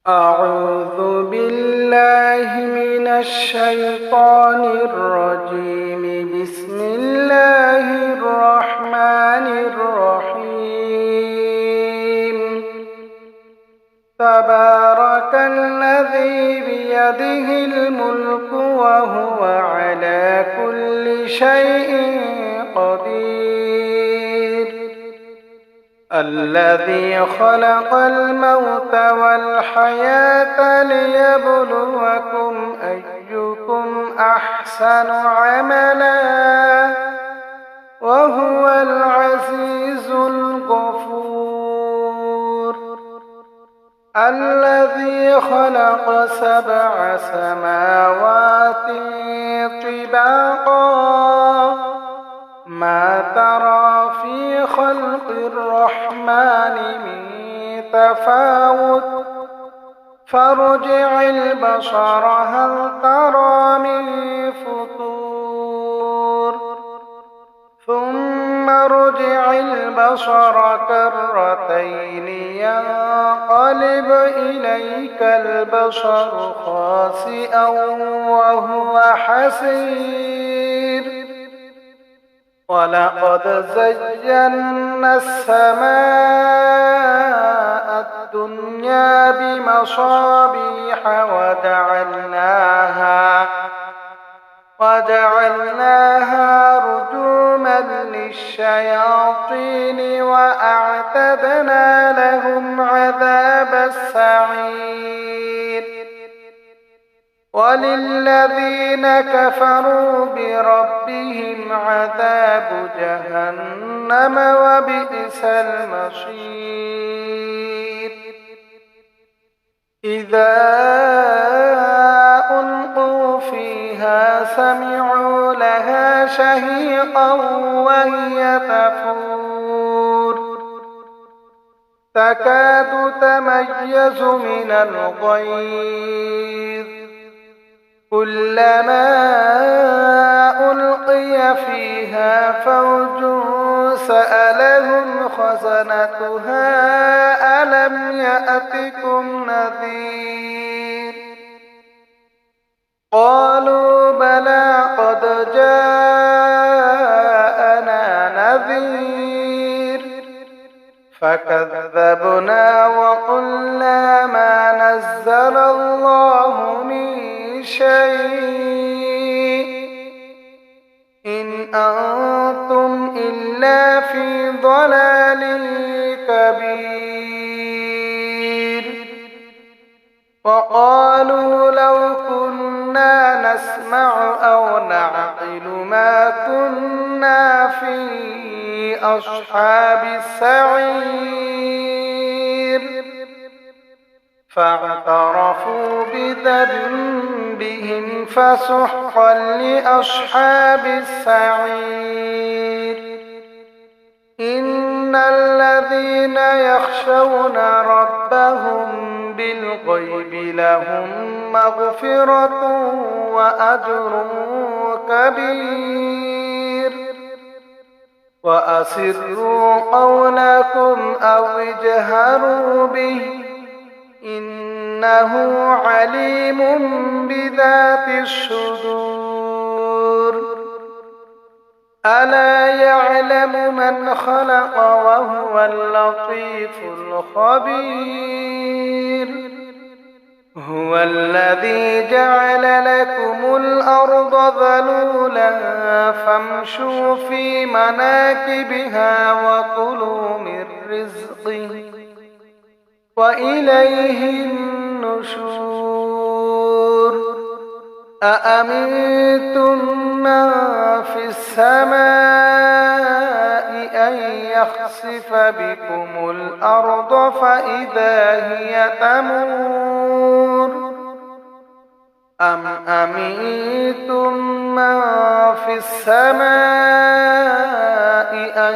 أعوذ بالله من الشيطان الرجيم. بسم الله الرحمن الرحيم. تبارك الذي بيده الملك وهو على كل شيء قدير. الذي خلق الموت والحياة ليبلوكم أيكم أحسن عملا وهو العزيز الغفور. الذي خلق 7 سماوات طباقا ما ترى في خلق الرحمن من تفاوت فارجع البصر هل ترى من فطور ثم ارجع البصر كرتين ينقلب إليك البصر خاسئا وهو حسير. ولقد زينا السماء الدنيا بمصابيح وجعلناها رجوما للشياطين وأعتدنا لهم عذاب السعير. وللذين كفروا بربهم عذاب جهنم وبئس المصير. إذا ألقوا فيها سمعوا لها شهيقا وهي تفور تكاد تميز من الغيظ كلما ألقي فيها فوج سألهم خزنتها ألم يأتكم نذير. قالوا بلى قد جاءنا نذير فكذبنا وقلنا ما نزل الله من شيء إن أنتم إلا في ضلال كبير. وقالوا لو كنا نسمع أو نعقل ما كنا في أصحاب السعير. فاعترفوا بذنبهم فسحقا لأصحاب السعير. إن الذين يخشون ربهم بالغيب لهم مغفرة وأجر كبير. وأسروا قولكم أو اجهروا به إنه عليم بذات الصدور. ألا يعلم من خلق وهو اللطيف الخبير. هو الذي جعل لكم الأرض ذلولا فامشوا في مناكبها وكلوا من رزقه وإليه النشور. أأمنتم من في السماء أن يخسف بكم الأرض فإذا هي تمور أم أمنتم من في السماء أن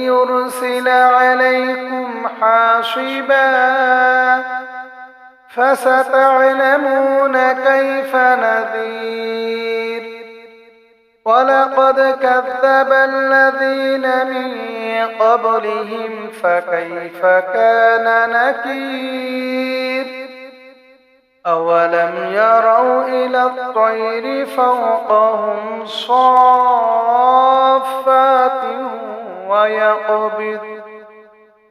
يرسل عليكم حاصبا فستعلمون كيف نذير. ولقد كذب الذين من قبلهم فكيف كان نكير. أولم يروا إلى الطير فوقهم صافات ويقبض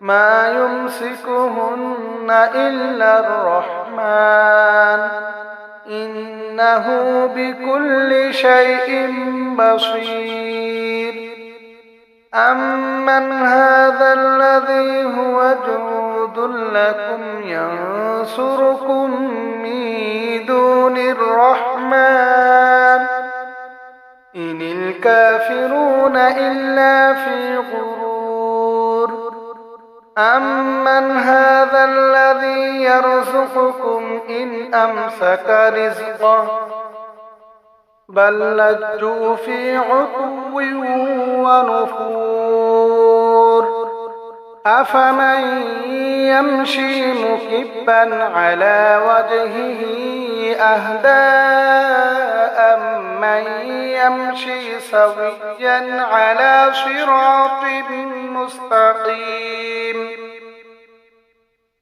ما يمسكهن إلا الرحمن إنه بكل شيء بصير أمن هذا الذي هو جند لكم ينصركم من دون الرحمن إن الكافرون إلا في غرور أمن هذا الذي يرزقكم إن أمسك رزقه بل لجوا في عتو ونفور أفمن يمشي مكبا على وجهه أهدى أمن يمشي سويا على صراط مستقيم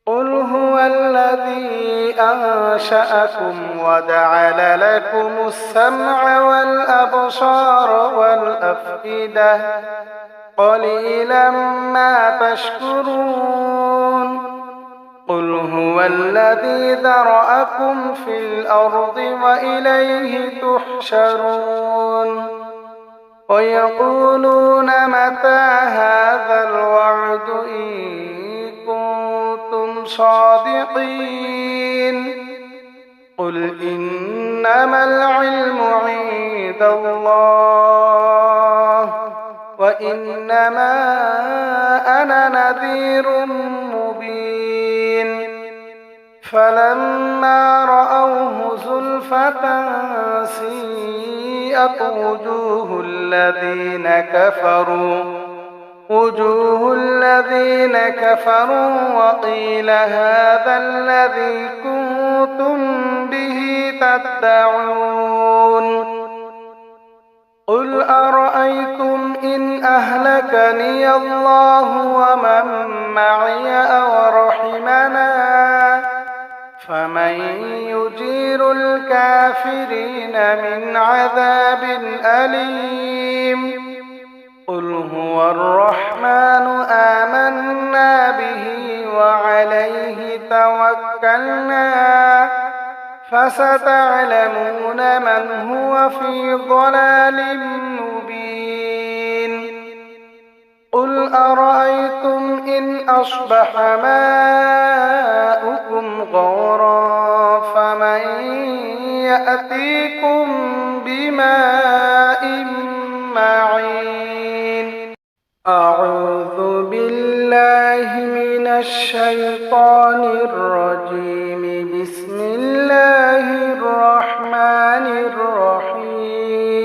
قل هو الذي أنشأكم وجعل لكم السمع والأبصار والأفئدة قليلا ما تشكرون قل هو الذي ذرأكم في الأرض وإليه تحشرون ويقولون متى هذا الوعد إن كنتم صادقين قل إنما العلم عند الله وإنما أنا نذير مبين فلما رأوه زلفة سيئت وجوه الذين كفروا وقيل هذا الذي كنتم به تدعون قل أرأيتم إن أهلكني الله ومن معي أو رحمنا فمن يجير الكافرين من عذاب أليم قل هو الرحمن آمنا به وعليه توكلنا فستعلمون من هو في ضلال مبين قل أرأيتم إن أصبح ماؤكم غورا فمن يأتيكم بماء معين أعوذ بالله من الشيطان الرجيم بسم الله الرحمن الرحيم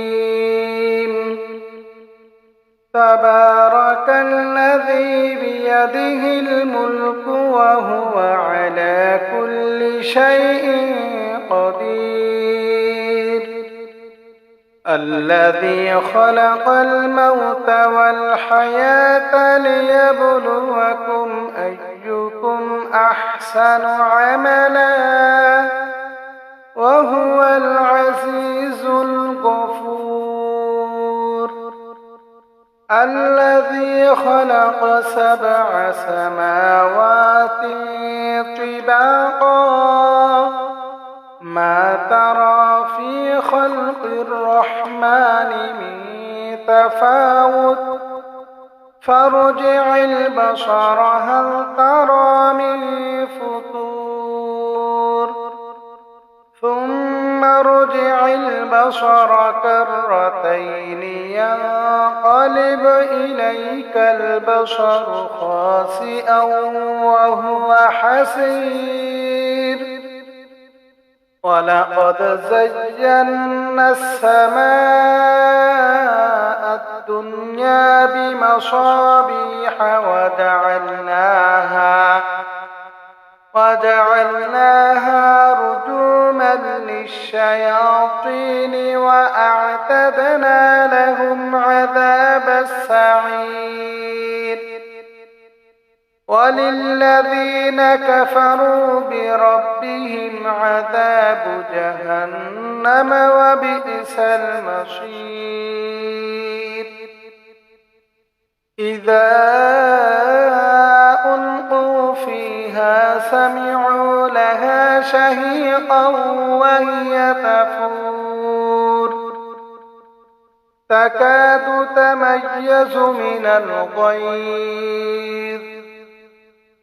تبارك الذي بيده الملك وهو على كل شيء قدير الذي خلق الموت والحياة ليبلوكم أيكم أحسن عملا وهو العزيز الغفور الذي خلق 7 سماوات طباقا ما ترى في خلق الرحمن من تفاوت فارجع البصر هل ترى من فطور ثم ارجع البصر كرتين ينقلب إليك البصر خاسئا وهو حسير ولقد زينا السماء الدنيا بمصابيح وجعلناها رجوما للشياطين وأعتدنا لهم عذاب السعير وللذين كفروا بربهم عذاب جهنم وبئس المصير إذا ألقوا فيها سمعوا لها شهيقا وهي تفور تكاد تميز من الغيظ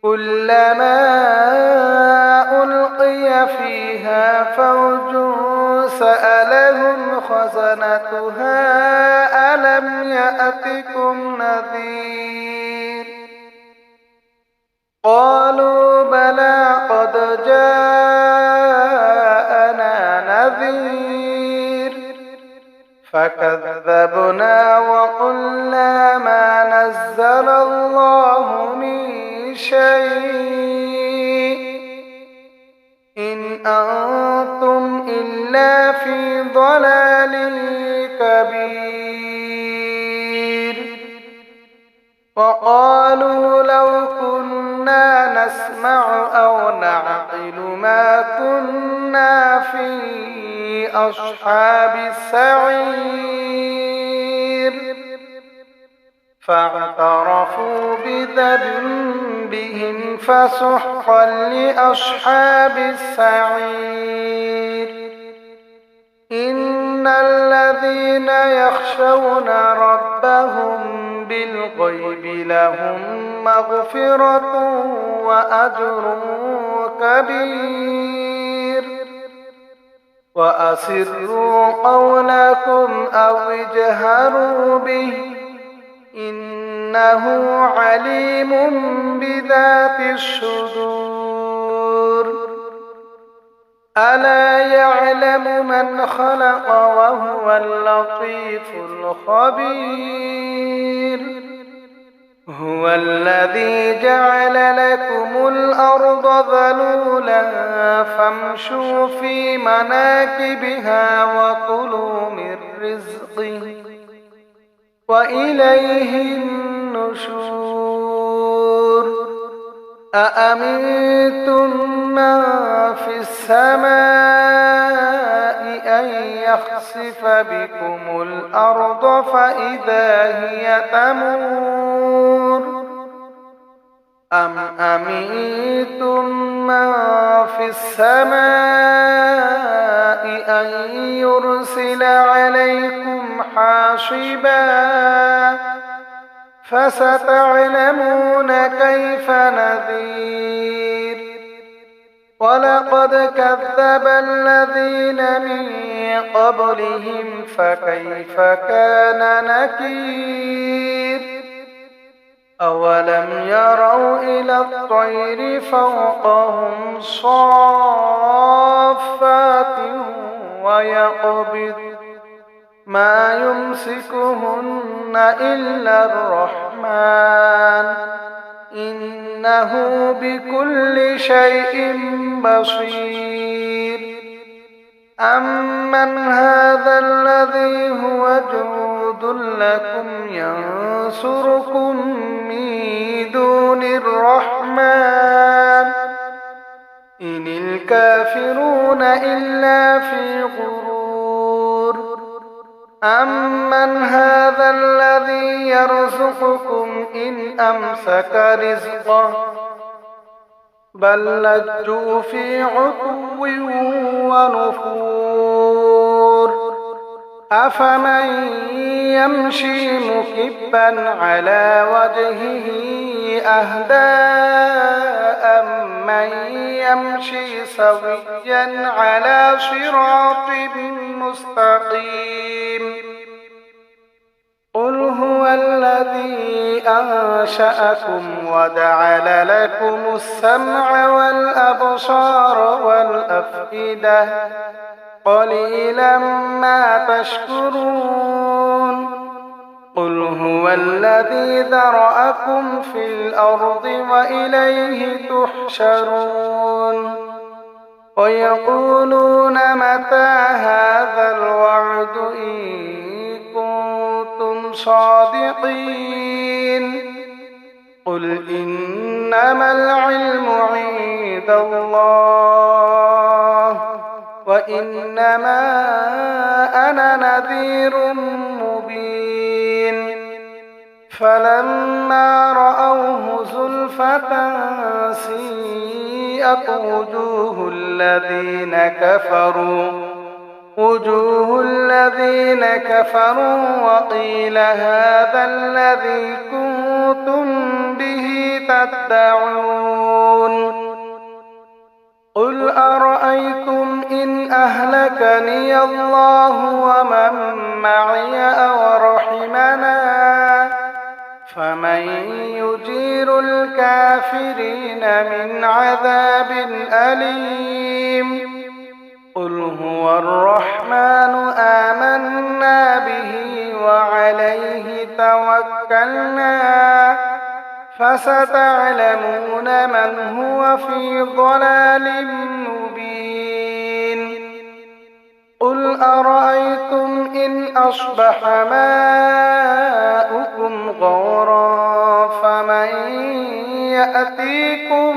كلما ألقي فيها فوج سألهم خزنتها ألم يأتكم نذير قالوا بلى قد جاءنا نذير فكذبنا وقلنا ما نزل الله من شيء إن أنتم إلا في ضلال كبير وقالوا لو كنا نسمع أو نعقل ما كنا في أصحاب السعير فاعترفوا بذنبهم فسحقا لأصحاب السعير إن الذين يخشون ربهم بالغيب لهم مغفرة وأجر كبير وأسروا قولكم أو اجهروا به إنه عليم بذات الصدور ألا يعلم من خلق وهو اللطيف الخبير هو الذي جعل لكم الأرض ذلولا فامشوا في مناكبها وكلوا من رزقه وإليه النشور أأمنتم من في السماء أن يخسف بكم الأرض فإذا هي تمور أم أمنتم من في السماء أن يرسل عليكم حاصبا فستعلمون كيف نذير ولقد كذب الذين من قبلهم فكيف كان نكير أولم يروا إلى الطير فوقهم صافات ويقبض ما يمسكهن إلا الرحمن إنه بكل شيء بصير أمن هذا الذي هو جند لكم ينصركم من دون الرحمن إن الكافرون إلا في غرور أمن هذا الذي يرزقكم إن أمسك رزقه بل لجوا في عتو ونفور أفمن يمشي مكبا على وجهه أهدى أمن يمشي سويا على صراط مستقيم قل هو الذي أنشأكم وجعل لكم السمع والأبصار والأفئدة قليلا ما تشكرون قل هو الذي ذرأكم في الأرض وإليه تحشرون ويقولون متى هذا الوعد إن كنتم صادقين قل إنما العلم عند الله وإنما أنا نذير مبين فلما رأوه زلفة سيئت وجوه الذين كفروا وقيل هذا الذي كنتم به تدعون قل أرأيتم إن أهلكني الله ومن معي أو رحمنا فمن يجير الكافرين من عذاب أليم قل هو الرحمن آمنا به وعليه توكلنا فستعلمون من هو في ضلال مبين قل أرأيتم إن أصبح ماؤكم غورا فمن يأتيكم